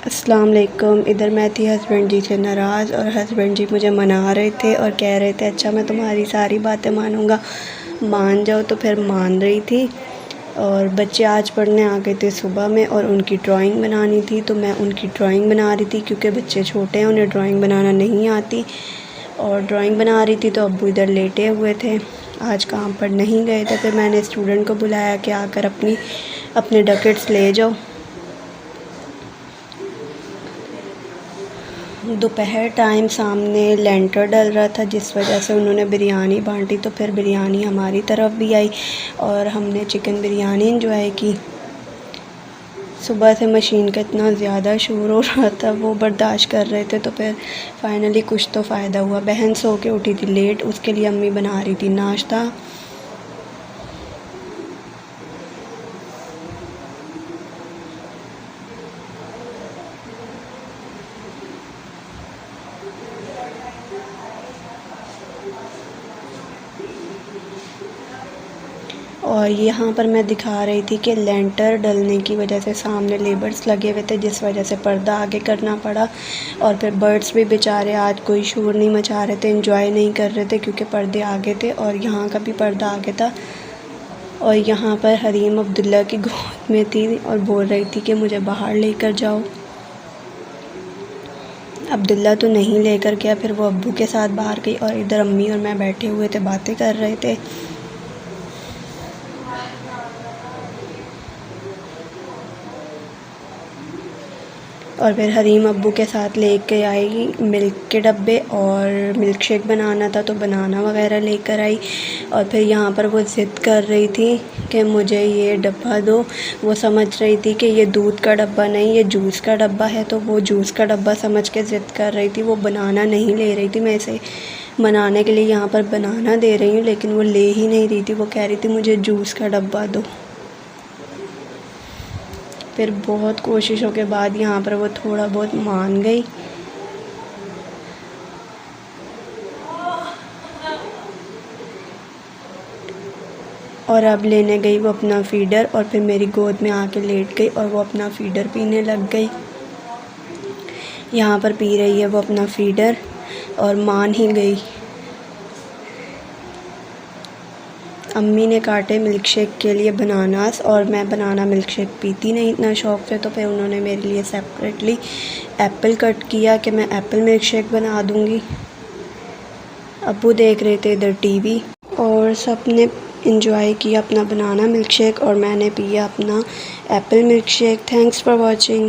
अस्सलाम वालेकुम। इधर मैं थी हस्बैंड जी से नाराज़ और हस्बैंड जी मुझे मना रहे थे और कह रहे थे अच्छा मैं तुम्हारी सारी बातें मानूँगा, मान जाओ। तो फिर मान रही थी। और बच्चे आज पढ़ने आ गए थे सुबह में और उनकी ड्राइंग बनानी थी, तो मैं उनकी ड्राइंग बना रही थी क्योंकि बच्चे छोटे हैं, उन्हें ड्राइंग बनाना नहीं आती। और ड्राइंग बना रही थी तो अब्बू इधर लेटे हुए थे, आज काम पर नहीं गए थे। फिर मैंने स्टूडेंट को बुलाया कि आकर अपने डकेट्स ले जाओ। दोपहर टाइम सामने लेंटर डल रहा था, जिस वजह से उन्होंने बिरयानी बांटी, तो फिर बिरयानी हमारी तरफ भी आई और हमने चिकन बिरयानी इंजॉय की। सुबह से मशीन का इतना ज़्यादा शोर हो रहा था, वो बर्दाश्त कर रहे थे, तो फिर फाइनली कुछ तो फ़ायदा हुआ। बहन सो के उठी थी लेट, उसके लिए अम्मी बना रही थी नाश्ता। और यहाँ पर मैं दिखा रही थी कि लेंटर डलने की वजह से सामने लेबर्स लगे हुए थे, जिस वजह से पर्दा आगे करना पड़ा। और फिर बर्ड्स भी बेचारे आज कोई शोर नहीं मचा रहे थे, एंजॉय नहीं कर रहे थे क्योंकि पर्दे आगे थे और यहाँ का भी पर्दा आगे था। और यहाँ पर हरीम अब्दुल्ला की गोद में थी और बोल रही थी कि मुझे बाहर लेकर जाओ। अब्दुल्ला तो नहीं लेकर गया, फिर वो अब्बू के साथ बाहर गई और इधर अम्मी और मैं बैठे हुए थे, बातें कर रहे थे। और फिर हरीम अब्बू के साथ लेके आई मिल्क के डब्बे और मिल्क शेक बनाना था तो बनाना वगैरह लेकर आई। और फिर यहाँ पर वो ज़िद कर रही थी कि मुझे ये डब्बा दो। वो समझ रही थी कि ये दूध का डब्बा नहीं, ये जूस का डब्बा है, तो वो जूस का डब्बा समझ के ज़िद कर रही थी। वो बनाना नहीं ले रही थी, मैं इसे मनाने के लिए यहाँ पर बनाना दे रही हूँ, लेकिन वो ले ही नहीं रही थी। वो कह रही थी मुझे जूस का डब्बा दो। फिर बहुत कोशिशों के बाद यहाँ पर वो थोड़ा बहुत मान गई। और अब लेने गई वो अपना फीडर और फिर मेरी गोद में आके लेट गई और वो अपना फीडर पीने लग गई। यहाँ पर पी रही है वो अपना फीडर और मान ही गई। अम्मी ने काटे मिल्क शेक के लिए बनानास और मैं बनाना मिल्क शेक पीती नहीं इतना शौक़ से, तो फिर उन्होंने मेरे लिए सेपरेटली एप्पल कट किया कि मैं एप्पल मिल्क शेक बना दूँगी। अब्बू देख रहे थे इधर टीवी और सब ने इंजॉय किया अपना बनाना मिल्क शेक और मैंने पिया अपना Apple milk shake. Thanks for watching.